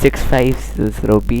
6500B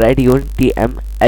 Radeon TM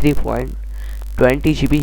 3.20 GB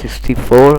64